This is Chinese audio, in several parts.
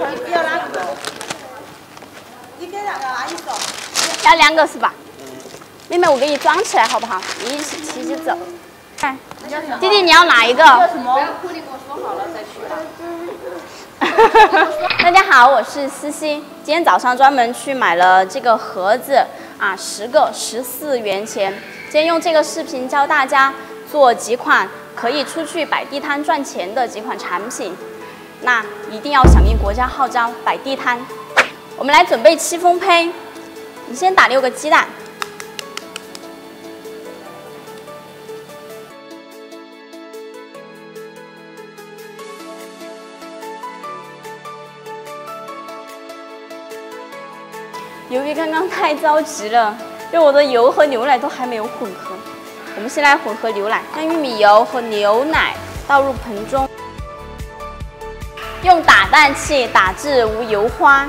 要哪个？你给那个阿姨说。要2个是吧？妹妹，我给你装起来好不好？你一起骑走。哎，弟弟你要哪一个？要什么？不要哭，你跟我说好了再去啊。大家好，我是思欣。今天早上专门去买了这个盒子啊，10个14元钱。今天用这个视频教大家做几款可以出去摆地摊赚钱的几款产品。那一定要响应国家号召，摆地摊。我们来准备戚风胚，你先打6个鸡蛋。由于刚刚太着急了，就我的油和牛奶都还没有混合。我们先来混合牛奶，将玉米油和牛奶倒入盆中，用打蛋器打至无油花，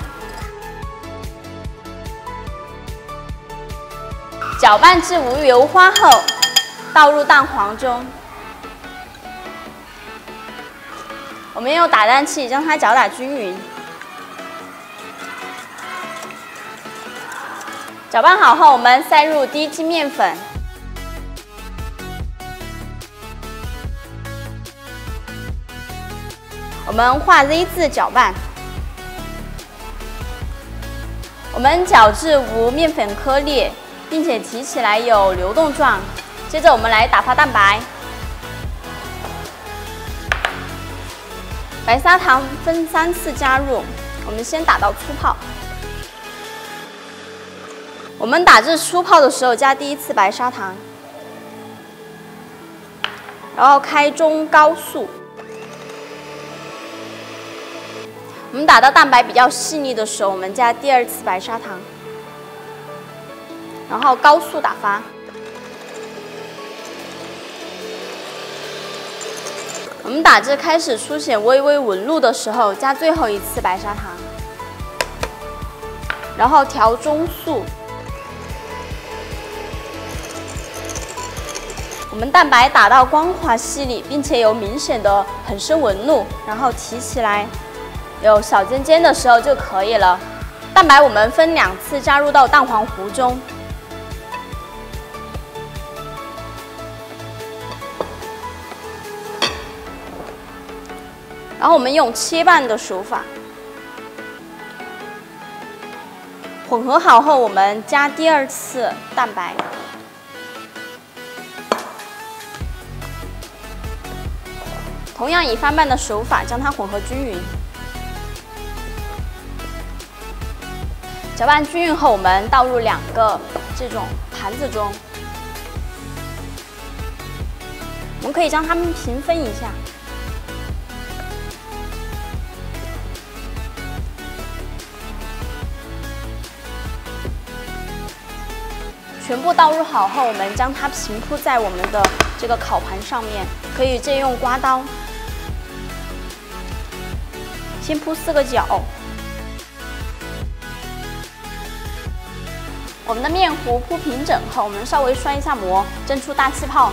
搅拌至无油花后，倒入蛋黄中。我们用打蛋器将它搅打均匀。搅拌好后，我们塞入低筋面粉，我们画 Z 字搅拌，我们搅至无面粉颗粒，并且提起来有流动状。接着我们来打发蛋白，白砂糖分3次加入，我们先打到粗泡。我们打至粗泡的时候加第1次白砂糖，然后开中高速。我们打到蛋白比较细腻的时候，我们加第2次白砂糖，然后高速打发。我们打至开始出现微微纹路的时候，加最后1次白砂糖，然后调中速。我们蛋白打到光滑细腻，并且有明显的很深纹路，然后提起来有小尖尖的时候就可以了。蛋白我们分2次加入到蛋黄糊中，然后我们用切拌的手法混合好后，我们加第2次蛋白。同样以翻拌的手法将它混合均匀。搅拌均匀后，我们倒入2个这种盘子中，我们可以将它们平分一下。全部倒入好后，我们将它平铺在我们的这个烤盘上面，可以借用刮刀。先铺4个角，我们的面糊铺平整后，我们稍微摔一下膜，蒸出大气泡，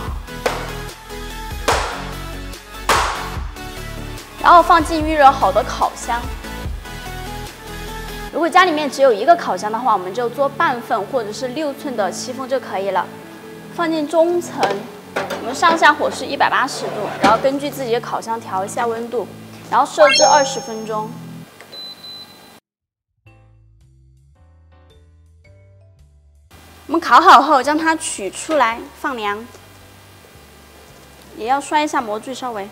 然后放进预热好的烤箱。如果家里面只有1个烤箱的话，我们就做半份或者是6寸的戚风就可以了。放进中层，我们上下火是180度，然后根据自己的烤箱调一下温度。然后设置20分钟。我们烤好后，将它取出来放凉，也要摔一下模具稍微。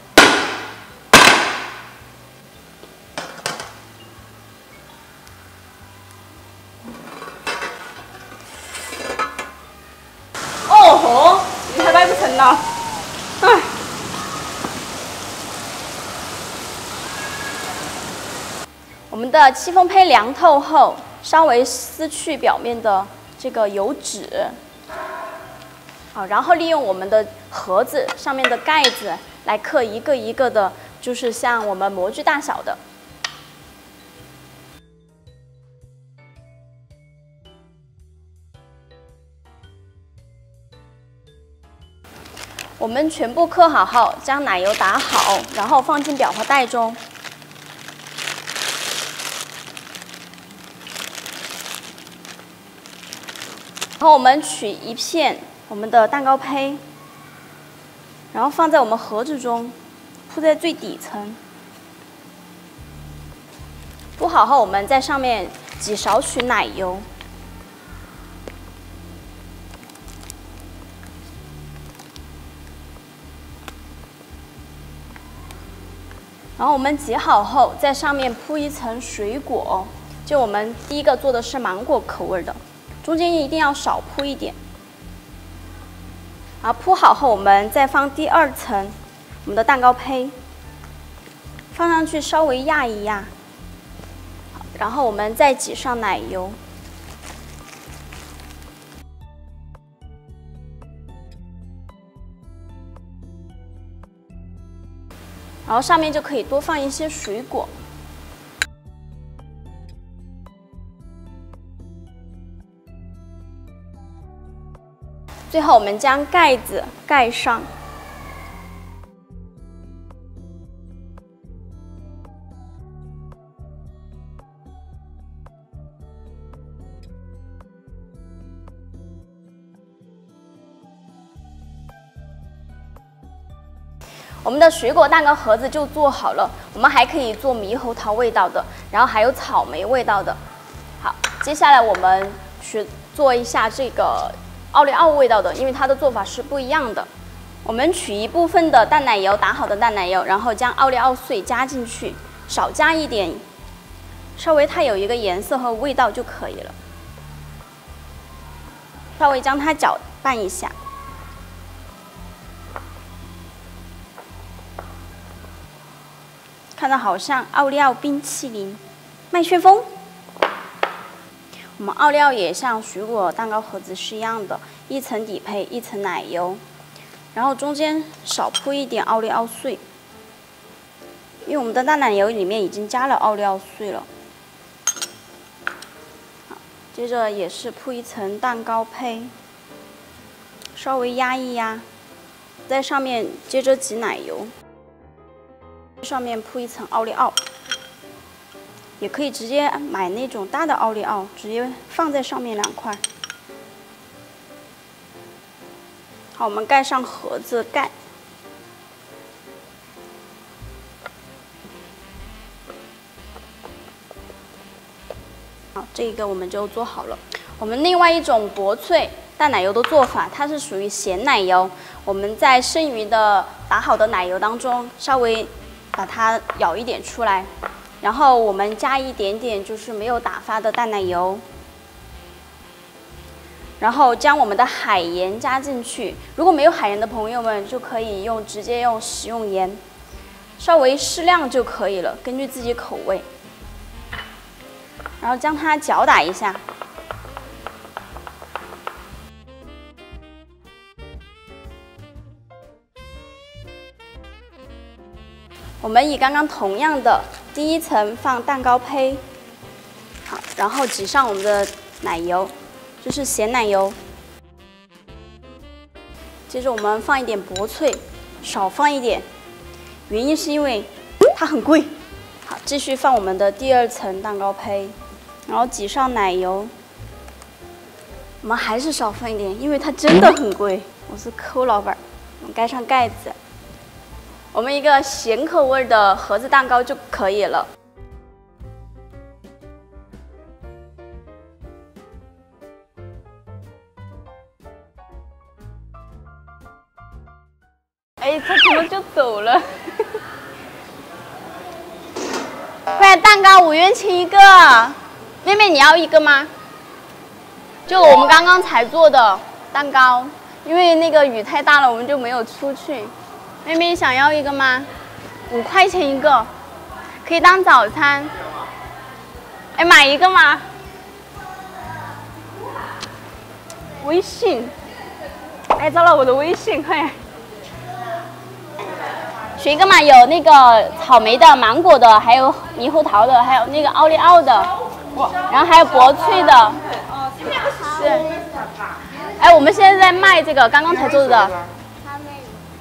哦吼，你还摆不成了，唉。我们的戚风胚凉透后，稍微撕去表面的这个油脂，好，然后利用我们的盒子上面的盖子来刻一个一个的，就是像我们模具大小的。我们全部刻好后，将奶油打好，然后放进裱合袋中。后我们取一片我们的蛋糕胚，然后放在我们盒子中，铺在最底层。铺好后，我们在上面挤少许奶油。 然后我们挤好后，在上面铺一层水果，就我们第一个做的是芒果口味的，中间一定要少铺一点。然后铺好后，我们再放第二层我们的蛋糕胚，放上去稍微压一压，然后我们再挤上奶油。 然后上面就可以多放一些水果。最后，我们将盖子盖上。我们的水果蛋糕盒子就做好了，我们还可以做猕猴桃味道的，然后还有草莓味道的。好，接下来我们做一下这个奥利奥味道的，因为它的做法是不一样的。我们取一部分的淡奶油，打好的淡奶油，然后将奥利奥碎加进去，少加一点，稍微它有一个颜色和味道就可以了。稍微将它搅拌一下。 看到好像奥利奥冰淇淋、麦旋风。我们奥利奥也像水果蛋糕盒子是一样的，一层底胚，一层奶油，然后中间少铺一点奥利奥碎，因为我们的淡奶油里面已经加了奥利奥碎了。好，接着也是铺一层蛋糕胚，稍微压一压，在上面接着挤奶油。 上面铺一层奥利奥，也可以直接买那种大的奥利奥，直接放在上面2块。好，我们盖上盒子盖。好，这个我们就做好了。我们另外一种薄脆淡奶油的做法，它是属于咸奶油。我们在剩余的打好的奶油当中，稍微 把它舀一点出来，然后我们加一点点就是没有打发的淡奶油，然后将我们的海盐加进去。如果没有海盐的朋友们，就可以直接用食用盐，稍微适量就可以了，根据自己口味。然后将它搅打一下。 我们以刚刚同样的第一层放蛋糕胚，好，然后挤上我们的奶油，这是咸奶油。接着我们放一点薄脆，少放一点，原因是因为它很贵。好，继续放我们的第2层蛋糕胚，然后挤上奶油。我们还是少放一点，因为它真的很贵。我是抠老板，我们盖上盖子。 我们一个咸口味的盒子蛋糕就可以了。哎，他怎么就走了？快，蛋糕5元钱一个。妹妹，你要一个吗？就我们刚刚才做的蛋糕，因为那个雨太大了，我们就没有出去。 妹妹想要一个吗？5块钱一个，可以当早餐。哎，买一个吗？微信，哎，糟了，我的微信，快！选一个嘛，有那个草莓的、芒果的，还有猕猴桃的，还有那个奥利奥的，然后还有薄脆的。是。哎，我们现在在卖这个刚刚才做的。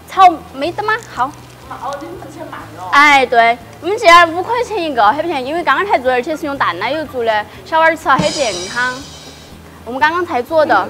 草莓的吗？好。哎，对，我们这儿5块钱一个，很便宜，因为刚刚才做，而且是用淡奶油做的，小娃儿吃了很健康。我们刚刚才做的。